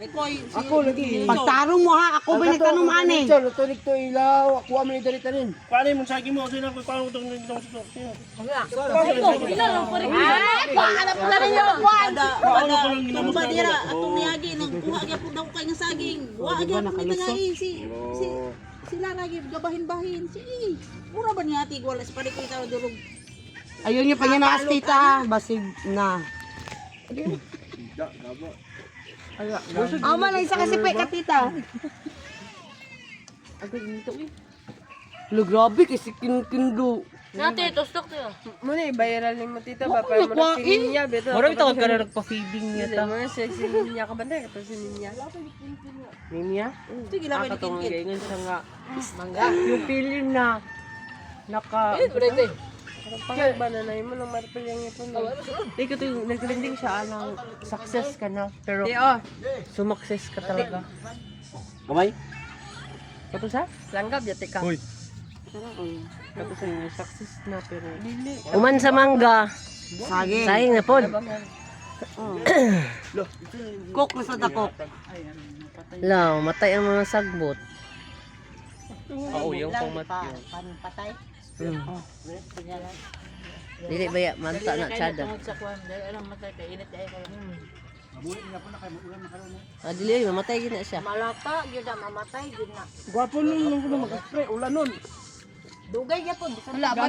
Ako lagi. Pagtarong mo ha, ako ba nagtanong ani? Tunig to ilaw, ako amin ni dali tanin. Paano yung sagi mo? Sino ko paano itong sutok? Paano pala ninyo? Paano ko lang ginamot Ba na dira atong niyagi nang kuha gyud pud daw kay nga saging. Wa gyud pud nangay si sila lagi gabahin-bahin. Si mura ba niya tig wala sa pare ko itaw durog. Ayun yung panginaas tita ha, basig na. Man, isa kasi pa tita. Lo grabe kasi kindo. Nati, tostok to. Muna viral ni mo tita ba para mo na sininya beto. Marami tawag ka na nagpa-feeding niya ta. Mo sa sininya ka banda ka sininya. Niya? Sige lang may Katong dikin. ganyan siya nga. Mangga. Yung feeling na naka... Parang banana mo lang marpil yang ito. Di ko ito, nagtrending siya ng success ka na. Pero sumakses ka talaga. Kamay? Kato sa? Langgab yate ka. Kato sa yung success na pero... Uman sa mangga. Saging. Sayang na pod. Cook na sa dakok. Law, matay ang mga sagbot. Oo, yung pangmatyo. Patay. Dili ba ya manta na tsada. Dili ay mamatay gid na siya. Malata gyud na mamatay gyud na. Gwapo nun lang ko na mag-spray. Ulan nun. Dugay gyapon. Wala ba